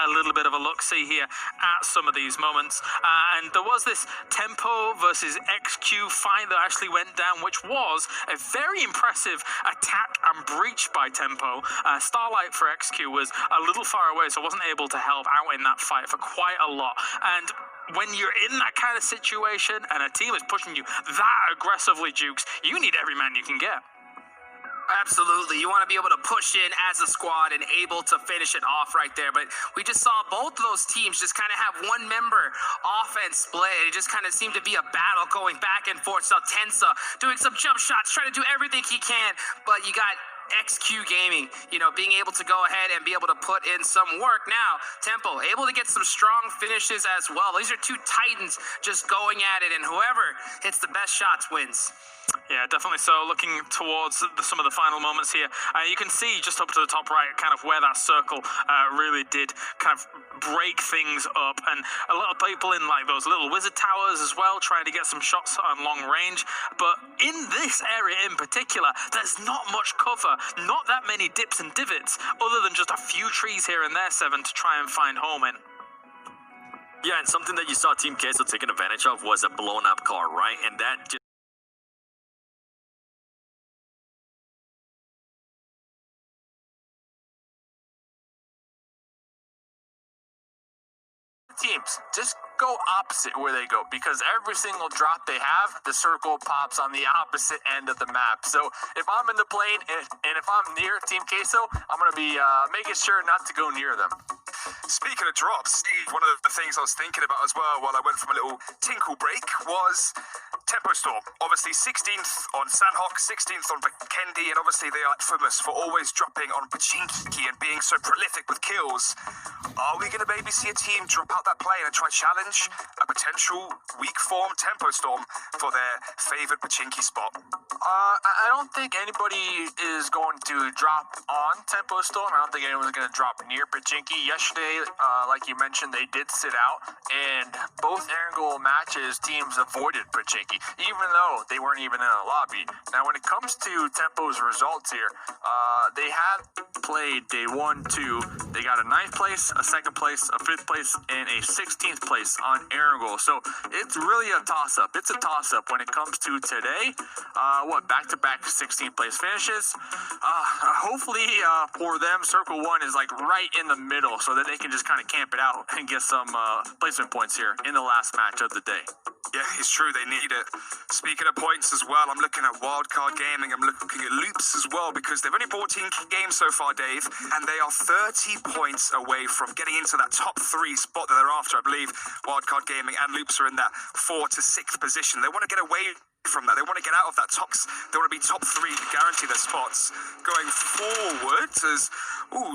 a little bit of a look-see here at some of these moments. And there was this Tempo versus XQ fight that actually went down, which was a very impressive attack and breach by Tempo. Starlight for XQ was a little far away, so wasn't able to help out in that fight for quite a lot. And when you're in that kind of situation and a team is pushing you that aggressively, Jukes, you need every man you can get. Absolutely. You want to be able to push in as a squad and able to finish it off right there. But we just saw both of those teams just kind of have one member offense split. It just kind of seemed to be a battle going back and forth. So Tensa doing some jump shots, trying to do everything he can. But you got XQ Gaming, you know, being able to go ahead and be able to put in some work. Now, Tempo able to get some strong finishes as well. These are two titans just going at it, and whoever hits the best shots wins. Yeah, definitely so. Looking towards some of the final moments here, you can see just up to the top right kind of where that circle really did kind of break things up, and a lot of people in like those little wizard towers as well trying to get some shots on long range. But in this area in particular, there's not much cover, not that many dips and divots, other than just a few trees here and there, Seven, to try and find home in. Yeah, and something that you saw Team Queso taking advantage of was a blown up car, right? And that just teams just go opposite where they go, because every single drop they have, the circle pops on the opposite end of the map. So if I'm in the plane and if I'm near Team Queso, I'm going to be making sure not to go near them. Speaking of drops, Steve, one of the things I was thinking about as well while I went from a little tinkle break was Tempo Storm. Obviously 16th on Sandhawk, 16th on Vikendi, and obviously they are famous for always dropping on Pochinki and being so prolific with kills. Are we going to maybe see a team drop out that plane and try challenge a potential weak form Tempo Storm for their favoured Pochinki spot? I don't think anybody is going to drop on Tempo Storm. I don't think anyone's going to drop near Pochinki. Yesterday, like you mentioned, they did sit out, and both Erangel matches teams avoided Pochinki, even though they weren't even in a lobby. Now, when it comes to Tempo's results here, they have played day 1, 2. They got a 9th place, a 2nd place, a 5th place, and a 16th place on Erangel. So it's really a toss-up. It's a toss-up when it comes to today. Back-to-back 16th place finishes. Hopefully for them, Circle 1 is like right in the middle so that they can just kind of camp it out and get some placement points here in the last match of the day. Yeah, it's true, they need it. Speaking of points as well, I'm looking at Wildcard Gaming, I'm looking at Loops as well, because they've only bought 14 games so far, Dave, and they are 30 points away from getting into that top 3 spot that they're after. I believe Wildcard Gaming and Loops are in that 4th to 6th position. They want to get away from that. They want to get out of that they want to be top 3 to guarantee their spots. Going forward, as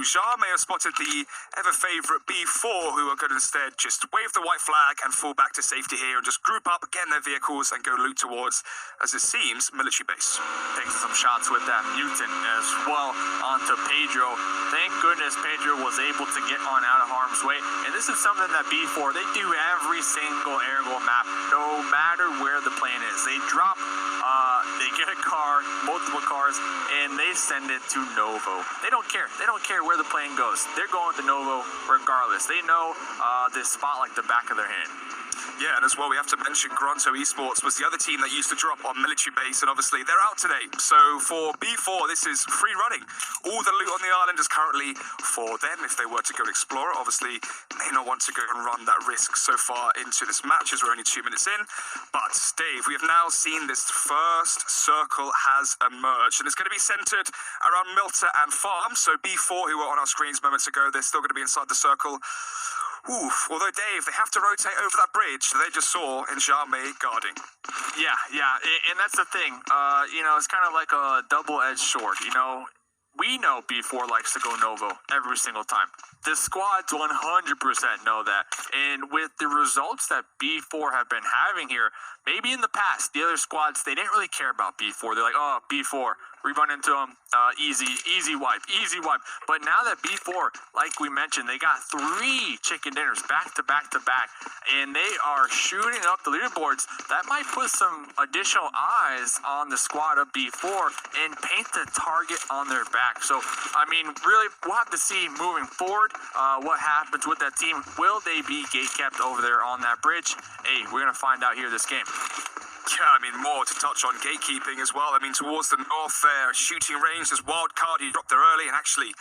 Jar may have spotted the ever favourite B4, who are going to instead just wave the white flag and fall back to safety here and just group up, get in their vehicles and go loot towards, as it seems, military base. Taking some shots with that mutant as well onto Pedro. Thank goodness Pedro was able to get on out of harm's way. And this is something that B4, they do every single Erangel map, no matter where the plane is. They drop, they get a car, multiple cars, and they send it to Novo. They don't care. They don't care where the plane goes. They're going to Novo regardless. They know this spot like the back of their hand. Yeah, and as well, we have to mention Gronto Esports was the other team that used to drop on military base, and obviously they're out today. So for B4, this is free running. All the loot on the island is currently for them if they were to go explore it. Obviously, may not want to go and run that risk so far into this match as we're only 2 minutes in. But Dave, we have now seen this first circle has emerged, and it's going to be centered around Milta and Farm. So B4, who were on our screens moments ago, they're still going to be inside the circle. Oof, although, Dave, they have to rotate over that bridge that they just saw in Jarme guarding. Yeah, and that's the thing. You know, it's kind of like a double-edged sword, you know. We know B4 likes to go Novo every single time. The squads 100% know that. And with the results that B4 have been having here, maybe in the past, the other squads, they didn't really care about B4. They're like, oh, B4, we run into them, easy wipe. But now that B4, like we mentioned, they got 3 chicken dinners back to back, and they are shooting up the leaderboards. That might put some additional eyes on the squad of B4 and paint the target on their back. So, I mean, really, we'll have to see moving forward what happens with that team. Will they be gate-kept over there on that bridge? Hey, we're going to find out here this game. Yeah, I mean, more to touch on gatekeeping as well. I mean, towards the north there, shooting range, there's Wildcard. He dropped there early, and actually,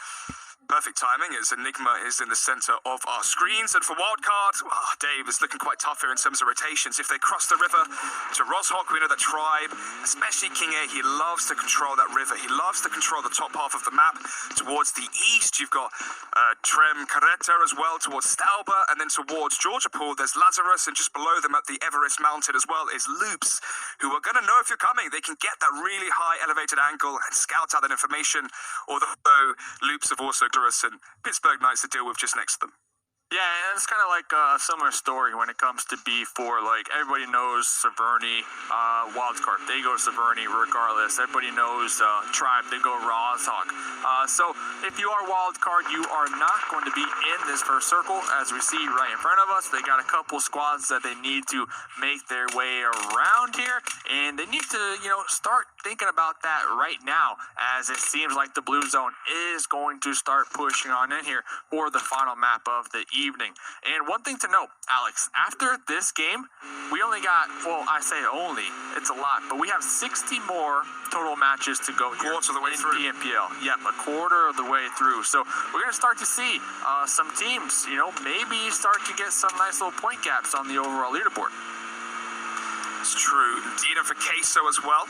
perfect timing as Enigma is in the center of our screens. And for Wildcard, Dave is looking quite tough here in terms of rotations. If they cross the river to Roshok, we know that Tribe, especially King A, he loves to control that river. He loves to control the top half of the map. Towards the east, you've got Trem Carreta as well, towards Stalba, and then towards Georgopol, there's Lazarus, and just below them at the Everest Mountain as well is Loops, who are going to know if you're coming. They can get that really high elevated angle and scout out that information, although Loops have also and Pittsburgh Knights to deal with just next to them. Yeah, and it's kind of like a similar story when it comes to B4. Like, everybody knows Severny, Wildcard, they go Severny regardless. Everybody knows Tribe, they go Roshok. So if you are Wildcard, you are not going to be in this first circle, as we see right in front of us. They got a couple squads that they need to make their way around here, and they need to, start thinking about that right now, as it seems like the blue zone is going to start pushing on in here for the final map of the evening. And one thing to note, Alex, after this game, we only got, well, I say only, it's a lot, but we have 60 more total matches to go here. Quarter of the way through. PMPL. Yep, a quarter of the way through. So we're going to start to see some teams, maybe start to get some nice little point gaps on the overall leaderboard. It's true. Indeed, and for Queso as well.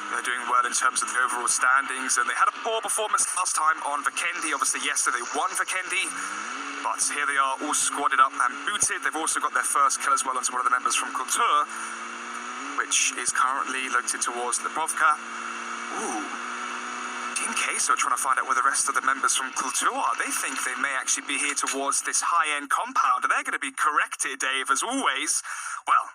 They're doing well in terms of the overall standings, and they had a poor performance last time on Vikendi. Obviously, yesterday they won Vikendi, but here they are all squadded up and booted. They've also got their first kill as well onto one of the members from Kultur, which is currently located towards Lebovka. Ooh. Team Queso trying to find out where the rest of the members from Kultur are. They think they may actually be here towards this high-end compound, and they're going to be corrected, Dave, as always. Well,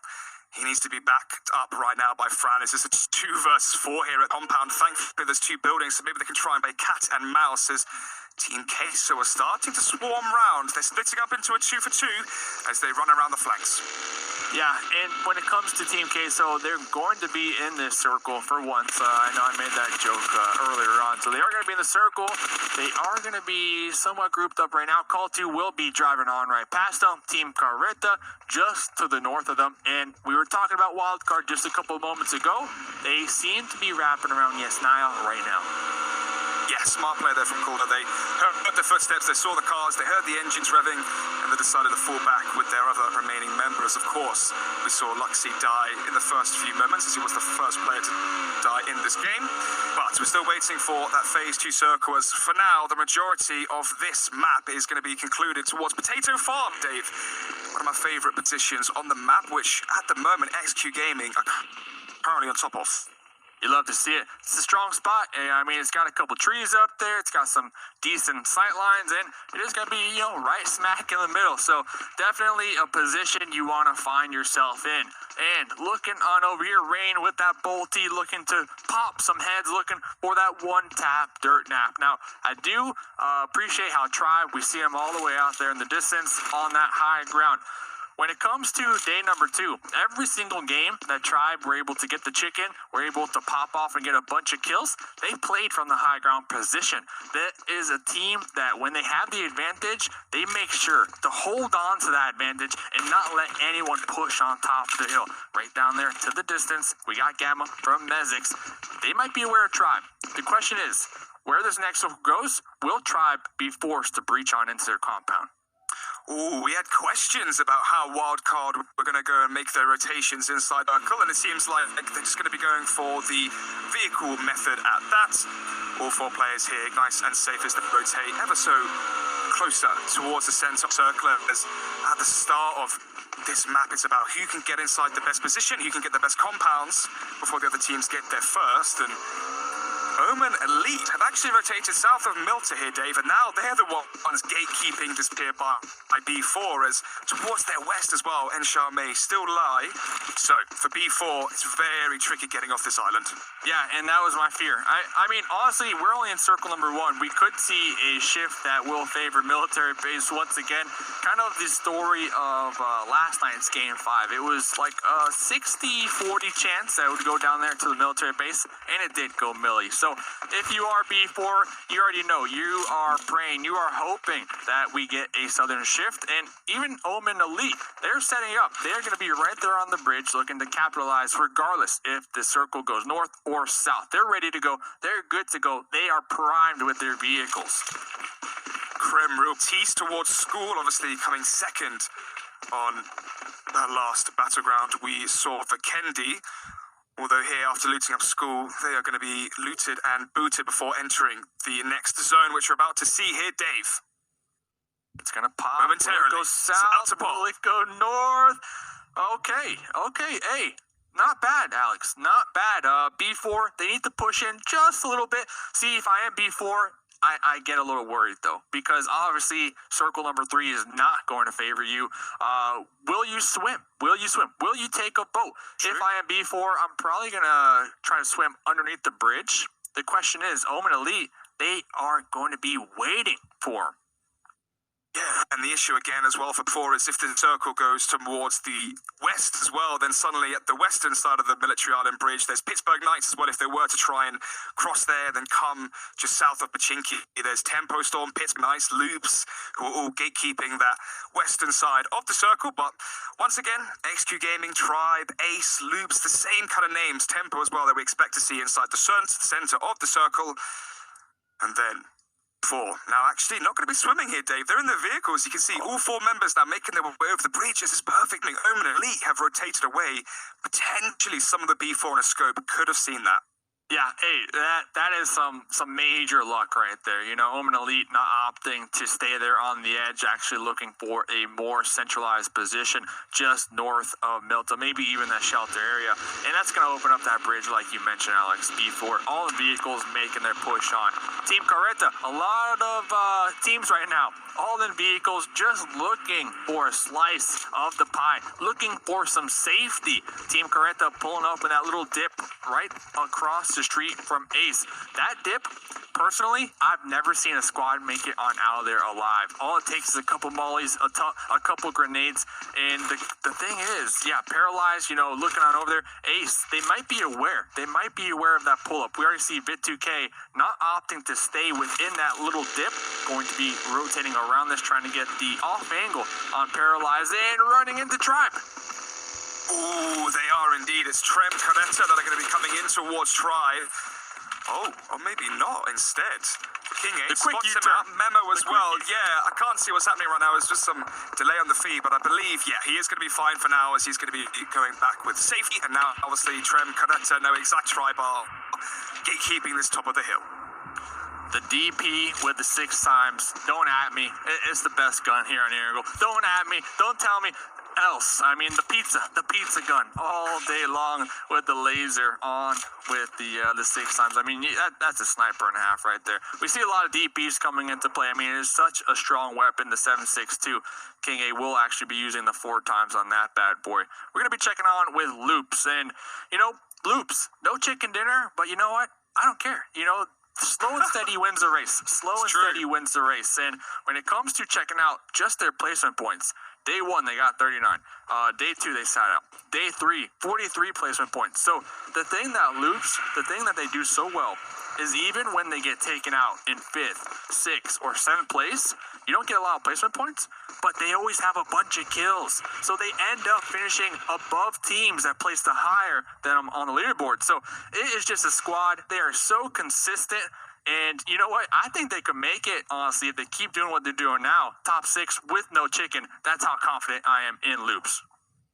he needs to be backed up right now by Fran. It's just a 2 versus 4 here at compound. Thankfully, there's 2 buildings, so maybe they can try and play cat and mouse as Team Queso are starting to swarm round. They're splitting up into a 2 for 2 as they run around the flanks. Yeah, and when it comes to Team Queso, they're going to be in this circle for once. I know I made that joke earlier on. So they are going to be in the circle. They are going to be somewhat grouped up right now. Call 2 will be driving on right past them. Team Carreta just to the north of them. And we were talking about Wildcard just a couple of moments ago. They seem to be wrapping around Yesnaya right now. Yeah, smart play there from Calder. They heard the footsteps, they saw the cars, they heard the engines revving, and they decided to fall back with their other remaining members. Of course, we saw Luxy die in the first few moments, as he was the first player to die in this game. But we're still waiting for that phase 2 circle, as for now, the majority of this map is going to be concluded towards Potato Farm, Dave. One of my favorite positions on the map, which at the moment, XQ Gaming are currently on top of. You love to see it. It's a strong spot. I mean, it's got a couple trees up there. It's got some decent sight lines, and it is going to be, right smack in the middle. So definitely a position you want to find yourself in. And looking on over here, Rain with that bolty, looking to pop some heads, looking for that one-tap dirt nap. Now, I do appreciate how Tribe, we see them all the way out there in the distance on that high ground. When it comes to day number 2, every single game that Tribe were able to get the chicken, were able to pop off and get a bunch of kills, they played from the high ground position. That is a team that when they have the advantage, they make sure to hold on to that advantage and not let anyone push on top of the hill. Right down there to the distance, we got Gamma from Mezix. They might be aware of Tribe. The question is, where this next one goes, will Tribe be forced to breach on into their compound? Ooh, we had questions about how Wildcard were going to go and make their rotations inside Circle, and it seems like they're just going to be going for the vehicle method at that. All 4 players here, nice and safe as they rotate ever so closer towards the center circle. As at the start of this map, it's about who can get inside the best position, who can get the best compounds before the other teams get there first. And Omen Elite have actually rotated south of Milter here, Dave, and now they're the ones gatekeeping this tier by B4, as towards their west as well, Enshar may still lie. So, for B4, it's very tricky getting off this island. Yeah, and that was my fear. I mean, honestly, we're only in circle number 1. We could see a shift that will favor military base once again. Kind of the story of last night's game 5. It was like a 60-40 chance that it would go down there to the military base, and it did go milli. So if you are B4, you already know. You are praying, you are hoping that we get a southern shift, and even Omen Elite, they're setting up. They're going to be right there on the bridge looking to capitalize regardless if the circle goes north or south. They're ready to go. They're good to go. They are primed with their vehicles. Krem real tease towards school, obviously coming second on that last battleground we saw for Kendi. Although here, after looting up school, they are going to be looted and booted before entering the next zone, which we're about to see here, Dave. It's going to pop. Momentarily. Will it go south? Will it go north? Okay. Hey, not bad, Alex. Not bad. B4, they need to push in just a little bit. See, if I am B4, I get a little worried, though, because obviously circle number 3 is not going to favor you. Will you swim? Will you swim? Will you take a boat? Sure. If I am B4, I'm probably going to try to swim underneath the bridge. The question is, Omen Elite, they are going to be waiting for him. Yeah, and the issue again as well for 4 is if the circle goes towards the west as well, then suddenly at the western side of the Military Island Bridge, there's Pittsburgh Knights as well. If they were to try and cross there, then come just south of Pochinki, there's Tempo Storm, Pittsburgh Knights, Loops, who are all gatekeeping that western side of the circle. But once again, XQ Gaming, Tribe, Ace, Loops, the same kind of names, Tempo as well, that we expect to see inside the center of the circle. And then 4. Now, actually, not going to be swimming here, Dave. They're in their vehicles. You can see all 4 members now making their way over the bridge. This is perfect. Omen Elite have rotated away. Potentially, some of the B4 in a scope could have seen that. Yeah, hey, that is some major luck right there. You know, Omen Elite not opting to stay there on the edge, actually looking for a more centralized position just north of Milta, maybe even that shelter area. And that's going to open up that bridge like you mentioned, Alex, B4. All the vehicles making their push on. Team Carreta, a lot of teams right now, all in vehicles just looking for a slice of the pie, looking for some safety. Team Carreta pulling up in that little dip right across the street from Ace. That dip, personally, I've never seen a squad make it on out of there alive. All it takes is a couple mollies, a couple grenades, and the thing is, yeah, paralyzed, you know, looking on over there. Ace, they might be aware. They might be aware of that pull-up. We already see Vit2K not opting to stay within that little dip, going to be rotating around this, trying to get the off angle on paralyzed and running into Tribe. Ooh, they are indeed. It's Trem Carreta that are going to be coming in towards Tribe. Oh, or maybe not instead. King 8 spots him out. Memo as well. Yeah, I can't see what's happening right now. It's just some delay on the feed, but I believe, yeah, he is going to be fine for now as he's going to be going back with safety. And now, obviously, Trem Carreta know exact Tribe are gatekeeping this top of the hill. The DP with the 6 times. Don't at me. It's the best gun here in Aragon. Don't at me. Don't tell me else. I mean, the pizza gun all day long with the laser on with the 6 times. I mean, that's a sniper and a half right there. We see a lot of DPs coming into play. I mean, it is such a strong weapon, the 7.62. King A will actually be using the 4 times on that bad boy. We're going to be checking on with Loops. And, you know, Loops, no chicken dinner, but you know what? I don't care. You know, slow and steady wins the race. Slow and steady wins the race. And when it comes to checking out just their placement points, Day 1, they got 39. Day 2, they sat out. Day 3, 43 placement points. So the thing that Loops, the thing that they do so well is even when they get taken out in 5th, 6th, or 7th place, you don't get a lot of placement points, but they always have a bunch of kills. So they end up finishing above teams that place the higher than them on the leaderboard. So it is just a squad. They are so consistent. And you know what? I think they could make it, honestly, if they keep doing what they're doing now. Top 6 with no chicken. That's how confident I am in Loops.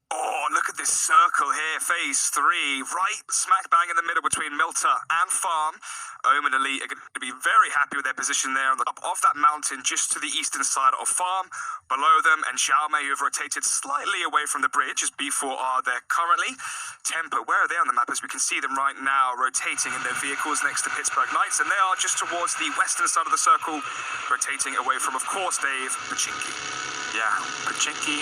Oh, look at this circle here, phase 3, right smack bang in the middle between Milta and Farm. Omen Elite are going to be very happy with their position there on the top of that mountain, just to the eastern side of Farm. Below them, and Xiaomei, who have rotated slightly away from the bridge, as B4 are there currently. Tempo, where are they on the map? As we can see them right now, rotating in their vehicles next to Pittsburgh Knights, and they are just towards the western side of the circle, rotating away from, of course, Dave, Pochinki. Yeah, Pochinki,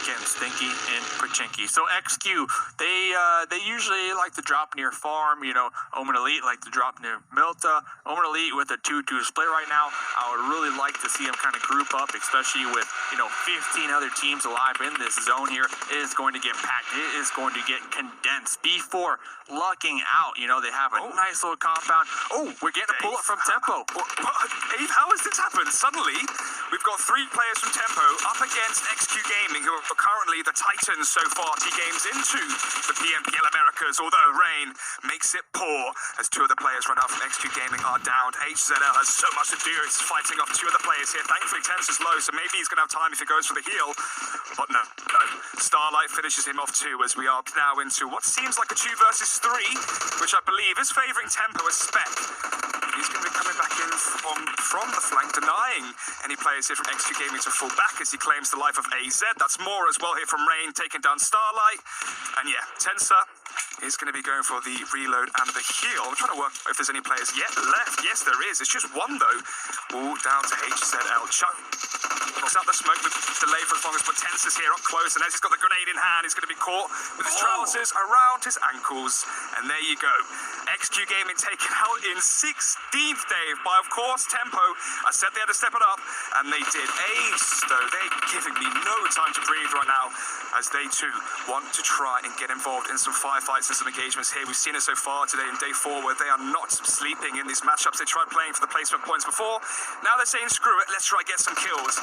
getting stinky in Pochinki. So XQ, they usually like to drop near Farm. You know, Omen Elite like to drop near Milta. Omen Elite with a 2-2 split right now. I would really like to see them kind of group up, especially with, 15 other teams alive in this zone here. It is going to get packed. It is going to get condensed. B4 lucking out. They have a nice little compound. Oh, we're getting a pull up from Tempo. Dave, how has this happened? Suddenly, we've got 3 players from Tempo up against XQ Gaming, who are currently the Titans so far. T-Games into the PMPL Americas, although Rain makes it poor as 2 of the players run out from XQ Gaming are downed. HZL has so much to do. It's fighting off 2 of the players here. Thankfully, Tense is low, so maybe he's going to have time if he goes for the heal. But no. Starlight finishes him off too, as we are now into what seems like a 2 versus 3, which I believe is favouring Tempo as spec. He's going to be coming back in from the flank, denying any players here from XQ Gaming to fall back as he claims the life of AZ. That's more as well here from Rain, taking down Starlight. And yeah, Tensor is going to be going for the reload and the heal. I'm trying to work if there's any players yet left. Yes, there is. It's just 1 though. All down to HZL. Chuck knocks out the smoke with delay for as long as, but Tensor's here up close, and as he's got the grenade in hand, he's going to be caught with his trousers around his ankles. And there you go. XQ Gaming taken out in 16th, Dave, by, of course, Tempo. I said they had to step it up, and they did. Ace, though, they're giving me no time to breathe right now, as they too want to try and get involved in some firefights and some engagements here. We've seen it so far today in day 4, where they are not sleeping in these matchups. They tried playing for the placement points before. Now they're saying, screw it, let's try and get some kills.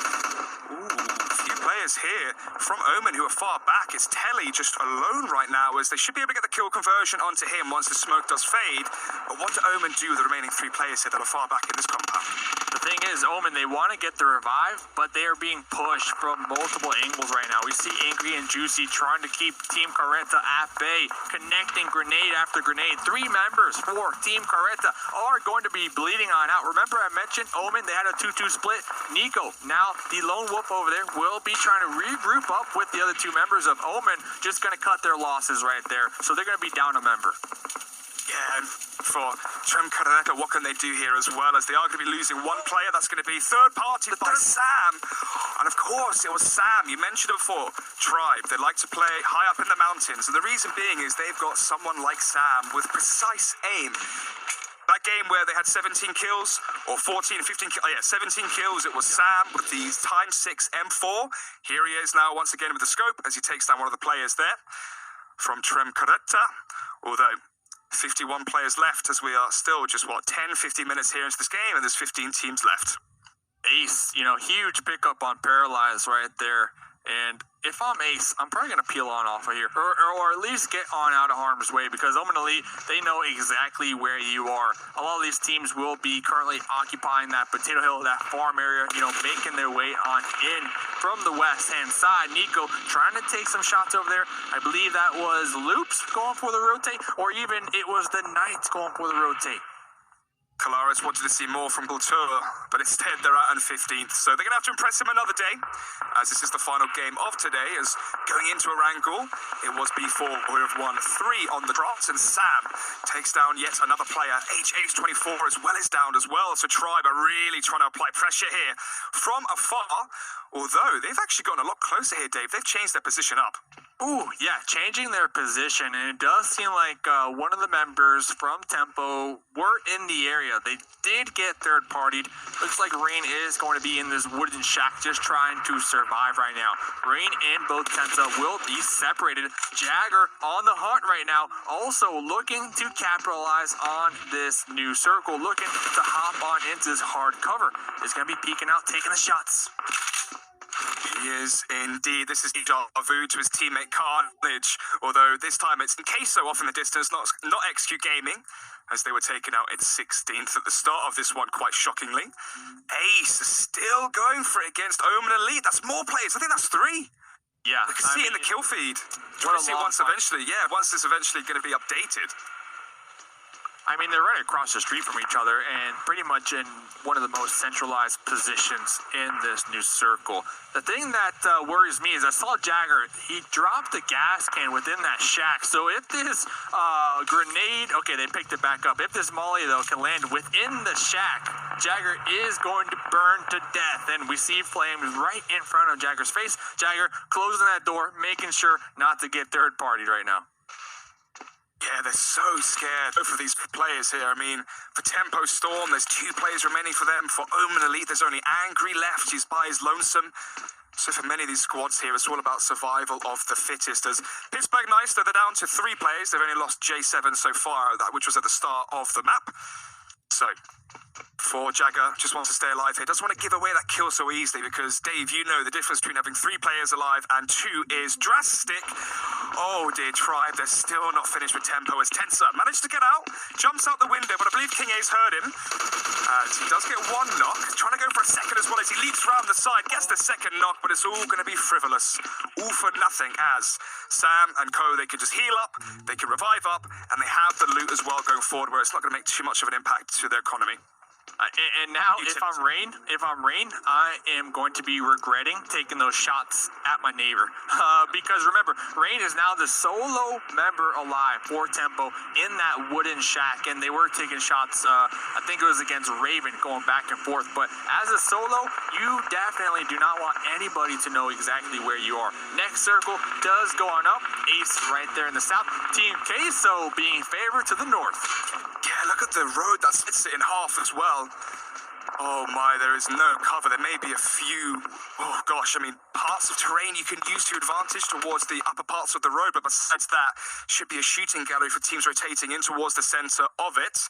Ooh, a few players here from Omen who are far back. It's Telly just alone right now, as they should be able to get the kill conversion onto him once the smoke does fade. But what do Omen do with the remaining 3 players here that are far back in this compound? The thing is, Omen, they want to get the revive, but they are being pushed from multiple angles right now. We see Angry and Juicy trying to keep Team Caretta at bay, connecting grenade after grenade. 3 members for Team Caretta are going to be bleeding on out. Remember I mentioned Omen, they had a 2-2 split. Nico, now the lone wolf over there, will be trying to regroup up with the other 2 members of Omen, just going to cut their losses right there. So they're going to be down a member. Yeah, and for Trem Caretta, what can they do here as well, as they are going to be losing 1 player? That's going to be third party by Sam. And of course, it was Sam. You mentioned it before. Tribe, they like to play high up in the mountains. And the reason being is they've got someone like Sam with precise aim. That game where they had 17 kills, or 14, 15 kills, 17 kills, it was Sam with the ×6 M4. Here he is now once again with the scope, as he takes down one of the players there from Trem Caretta. Although 51 players left, as we are still just, 10-15 minutes here into this game, and there's 15 teams left. Ace, huge pickup on Paralyze right there. And if I'm Ace, I'm probably going to peel on off of here. Or at least get on out of harm's way, because Omen Elite, they know exactly where you are. A lot of these teams will be currently occupying that Potato Hill, that farm area, making their way on in from the west-hand side. Nico trying to take some shots over there. I believe that was Loops going for the rotate, or even it was the Knights going for the rotate. Kalaris wanted to see more from Kultura, but instead they're out on 15th. So they're going to have to impress him another day, as this is the final game of today, as going into Erangel, it was B4 who have won 3 on the drops, and Sam takes down yet another player. HH24 as well is down as well, so Tribe are really trying to apply pressure here from afar, although they've actually gotten a lot closer here, Dave. They've changed their position up. Ooh, yeah, changing their position, and it does seem like one of the members from Tempo were in the area. They did get third-partied. Looks like Rain is going to be in this wooden shack just trying to survive right now. Rain and both Tensa will be separated. Jagger on the hunt right now, also looking to capitalize on this new circle, looking to hop on into this hard cover. He's going to be peeking out, taking the shots. He is indeed. This is deja vu to his teammate Carnage, although this time it's Queso off in the distance, not XQ Gaming, as they were taken out in 16th at the start of this one, quite shockingly. Ace is still going for it against Omen Elite. That's more players. I think that's 3. Yeah, I can see it in the kill feed. what Trying a to see long once fight. eventually, once this eventually going to be updated. I mean, they're right across the street from each other and pretty much in one of the most centralized positions in this new circle. The thing that worries me is I saw Jagger, he dropped the gas can within that shack. So if this grenade, okay, they picked it back up. If this molly, though, can land within the shack, Jagger is going to burn to death. And we see flames right in front of Jagger's face. Jagger closing that door, making sure not to get third party right now. Yeah, they're so scared, both of these players here. I mean, for Tempo Storm, there's 2 players remaining for them. For Omen Elite, there's only Angry left. He's by his lonesome. So for many of these squads here, it's all about survival of the fittest. As Pittsburgh Knights, they're down to 3 players. They've only lost J7 so far, which was at the start of the map. So for Jagger, just wants to stay alive here. Doesn't want to give away that kill so easily because, Dave, you know the difference between having 3 players alive and 2 is drastic. Oh dear, Tribe, they're still not finished with Tempo as Tensa managed to get out, jumps out the window, but I believe King A's heard him. He does get 1 knock, trying to go for a second as well as he leaps around the side, gets the second knock, but it's all going to be frivolous. All for nothing as Sam and Co, they can just heal up, they can revive up, and they have the loot as well going forward where it's not going to make too much of an impact to their economy. And now, if I'm Rain, I am going to be regretting taking those shots at my neighbor. Because remember, Rain is now the solo member alive for Tempo in that wooden shack, and they were taking shots, I think it was against Raven, going back and forth. But as a solo, you definitely do not want anybody to know exactly where you are. Next circle does go on up. Ace right there in the south. Team Queso being favored to the north. Yeah, look at the road that splits it in half as well. Oh my, there is no cover. There may be a few, oh gosh, I mean, parts of terrain you can use to advantage towards the upper parts of the road, but besides that, should be a shooting gallery for teams rotating in towards the center of it.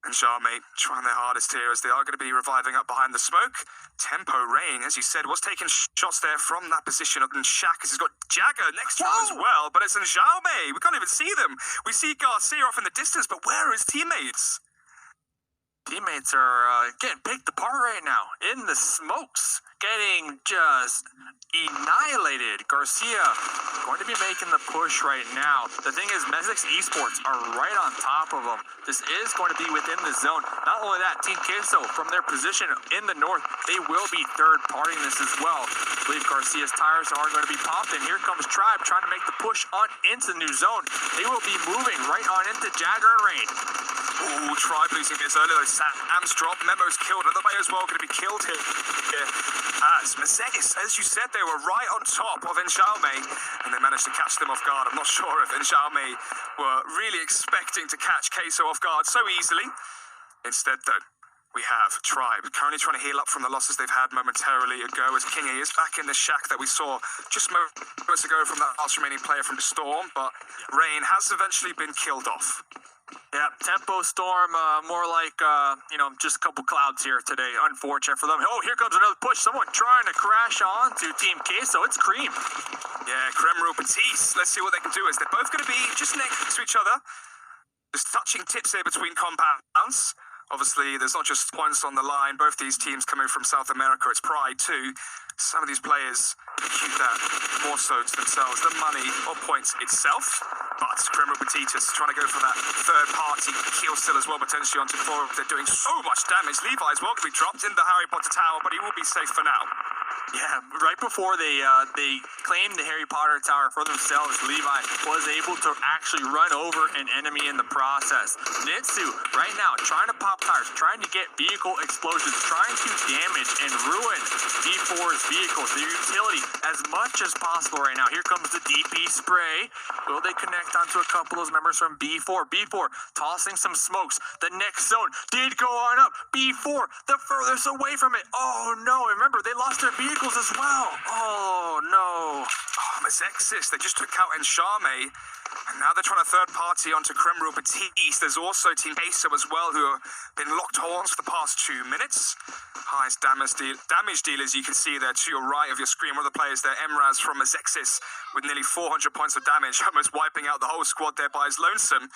And Charmate trying their hardest here as they are going to be reviving up behind the smoke. Tempo Rain, as you said, was taking shots there from that position of Shaq as he's got Jagger next to him as well, but it's Xiaomei. We can't even see them. We see Garcia off in the distance, but where are his teammates? Teammates are getting picked apart right now in the smokes, getting just annihilated. Garcia going to be making the push right now. The thing is, Mezix Esports are right on top of them. This is going to be within the zone. Not only that, Team Queso, from their position in the north, they will be third-partying this as well. I believe Garcia's tires are going to be popped, and here comes Tribe trying to make the push on into the new zone. They will be moving right on into Jagger and Rain. Ooh, Tribe losing this early though. Sam's drop, Memo's killed. Another player as well going to be killed here. As Mercedes, as you said, they were right on top of Xiaomei, and they managed to catch them off guard. I'm not sure if Xiaomei were really expecting to catch Queso off guard so easily. Instead, though, we have Tribe currently trying to heal up from the losses they've had momentarily ago as King A is back in the shack that we saw just moments ago from that last remaining player from the Storm, but Rain has eventually been killed off. Yeah, Tempo Storm, more like, just a couple clouds here today. Unfortunate for them. Oh, here comes another push. Someone trying to crash on to Team Queso. It's Cream. Yeah, Creme Real Batiste. Let's see what they can do as they're both going to be just next to each other. Just touching tips here between compounds. Obviously, there's not just points on the line. Both these teams coming from South America. It's pride, too. Some of these players keep that more so to themselves than money or points itself. But Creme Petitus trying to go for that third-party kill still as well, potentially onto 4. They're doing so much damage. Levi's well going to be dropped in the Harry Potter Tower, but he will be safe for now. Yeah, right before they claimed the Harry Potter Tower for themselves, Levi was able to actually run over an enemy in the process. Nitsu, right now, trying to pop tires, trying to get vehicle explosions, trying to damage and ruin B4's vehicles, the utility, as much as possible right now. Here comes the DP spray. Will they connect onto a couple of those members from B4? B4 tossing some smokes. The next zone did go on up. B4, the furthest away from it. Oh, no. Remember, they lost their vehicles as well. Oh, no. Oh, Mazexis, they just took out Xiaomei, and now they're trying to third party onto Creme Real Batiste. There's also Team Queso as well, who have been locked horns for the past 2 minutes. Highest damage dealers you can see there to your right of your screen. One of the players there, Emraz from Mazexis, with nearly 400 points of damage, almost wiping out the whole squad there by his lonesome.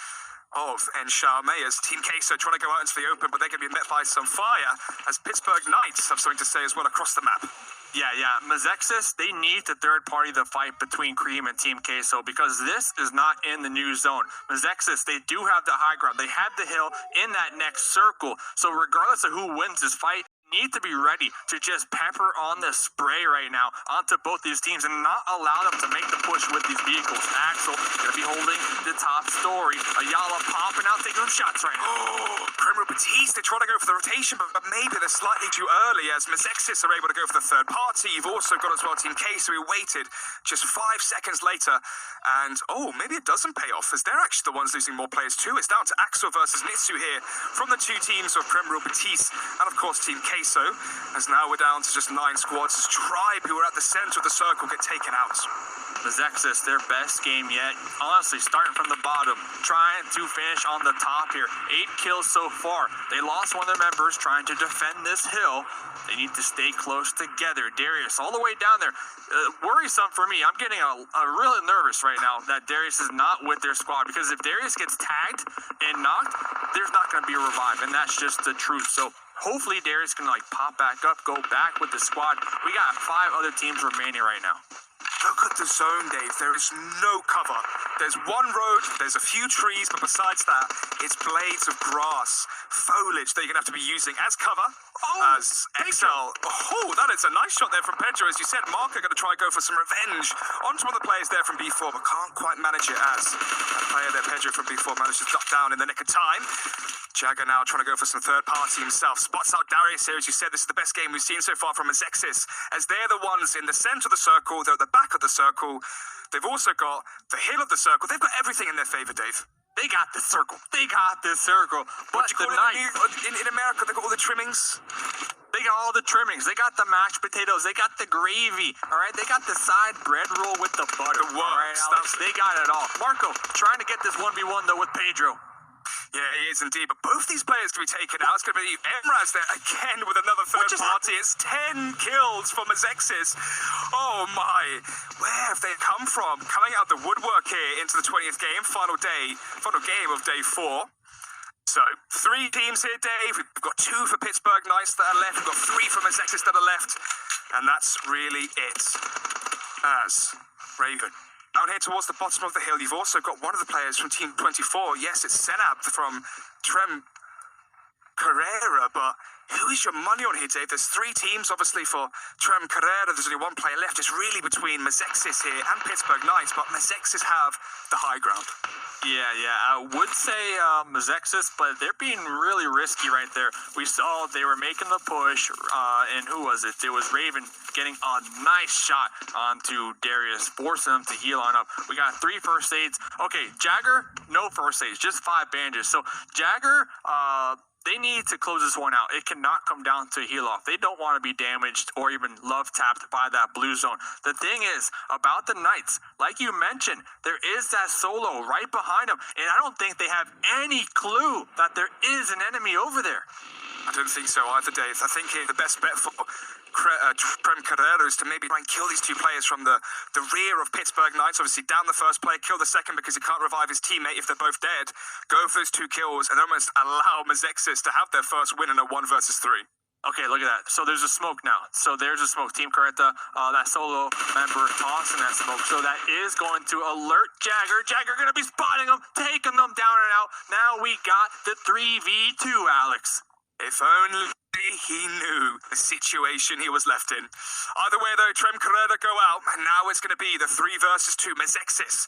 of Enshame as Team Queso trying to go out into the open, but they're going to be met by some fire as Pittsburgh Knights have something to say as well across the map. Yeah. Mazexis, they need to third party the fight between Cream and Team Queso because this is not in the new zone. Mazexis, they do have the high ground. They have the hill in that next circle. So regardless of who wins this fight, need to be ready to just pepper on the spray right now onto both these teams and not allow them to make the push with these vehicles. Axel gonna be holding the top story. Ayala popping out, taking them shots right now. Oh, Premier Batiste, they try to go for the rotation, but maybe they're slightly too early as Mazexis are able to go for the third party. You've also got as well Team Queso who waited just 5 seconds later, and maybe it doesn't pay off as they're actually the ones losing more players too. It's down to Axel versus Nitsu here from the two teams of Premier Batiste and of course Team Queso, as now we're down to just 9 squads as Tribe, who are at the center of the circle, get taken out. Mazexis, their best game yet. Honestly, starting from the bottom, trying to finish on the top here. 8 kills so far. They lost one of their members trying to defend this hill. They need to stay close together. Darius all the way down there. Worrisome for me. I'm getting a really nervous right now that Darius is not with their squad, because if Darius gets tagged and knocked, there's not going to be a revive, and that's just the truth. So hopefully Darius can pop back up, go back with the squad. We got 5 other teams remaining right now. Look at the zone, Dave. There is no cover. There's one road, there's a few trees, but besides that, it's blades of grass, foliage that you're going to have to be using as cover. As Excel. Oh, that is a nice shot there from Pedro. As you said, Mark are going to try and go for some revenge onto one of the players there from B4, but can't quite manage it as that player there, Pedro from B4, managed to duck down in the nick of time. Jagger now trying to go for some third party himself. Spots out Darius here. As you said, this is the best game we've seen so far from Mazexis, as they're the ones in the center of the circle. They're at the back of the circle. They've also got the hill of the circle. They've got everything in their favor, Dave. They got the circle. They got this circle. But What do you call it in America? They got all the trimmings. They got all the trimmings. They got the mashed potatoes. They got the gravy. All right. They got the side bread roll with the butter. The works. All right, Alex, they got it all. Marco trying to get this 1v1 though with Pedro. Yeah, he is indeed. But both these players can be taken out. It's going to be Emraz there again with another third party. It's 10 kills for Mazexis. Oh my. Where have they come from? Coming out the woodwork here into the 20th game. Final game of day 4. So, 3 teams here, Dave. We've got 2 for Pittsburgh Knights that are left. We've got 3 for Mazexis that are left. And that's really it. As Raven down here towards the bottom of the hill, you've also got one of the players from Team 24. Yes, it's Senab from Trem Carrera, but who is your money on here, Dave? There's 3 teams, obviously, for Trem Carrera. There's only 1 player left. It's really between Mazexis here and Pittsburgh Knights, but Mazexis have the high ground. Yeah. I would say Mazexis, but they're being really risky right there. We saw they were making the push, and who was it? It was Raven getting a nice shot onto Darius, forcing him to heal on up. We got 3 first aids. Okay, Jagger, no first aids, just 5 bandages. So Jagger, they need to close this one out. It cannot come down to heal off. They don't want to be damaged or even love tapped by that blue zone. The thing is about the Knights, like you mentioned, there is that solo right behind them, and I don't think they have any clue that there is an enemy over there. I don't think so either, Dave. I think here the best bet for Trem Carrera is to maybe try and kill these 2 players from the rear of Pittsburgh Knights. Obviously, down the first player, kill the second because he can't revive his teammate if they're both dead. Go for those 2 kills and almost allow Mazexis to have their first win in a 1 versus 3. Okay, look at that. So there's a smoke now. So there's a smoke. Team Carreta, that solo member tossing that smoke. So that is going to alert Jagger. Jagger going to be spotting them, taking them down and out. Now we got the 3v2, Alex. If only he knew the situation he was left in. Either way, though, Trem Carrera go out, and now it's going to be the 3 versus 2. Mazexis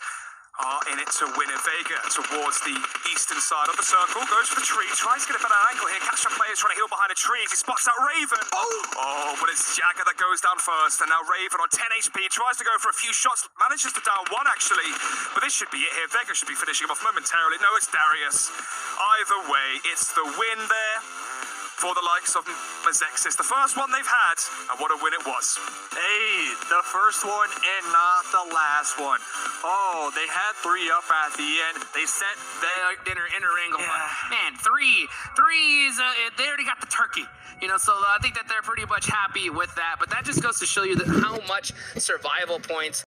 are in it to win it. Vega towards the eastern side of the circle, goes for the tree, tries to get a better angle here. Catch some players trying to heal behind a tree. He spots out Raven. Oh, but it's Jagger that goes down first, and now Raven on 10 HP tries to go for a few shots, manages to down 1 actually, but this should be it here. Vega should be finishing him off momentarily. No, it's Darius. Either way, it's the win there for the likes of Mazexis. The first one they've had, and what a win it was. Hey, the first one and not the last one. Oh, they had 3 up at the end. They sent Dinner inner angle. Yeah. Man, 3 is they already got the turkey. So I think that they're pretty much happy with that. But that just goes to show you how much survival points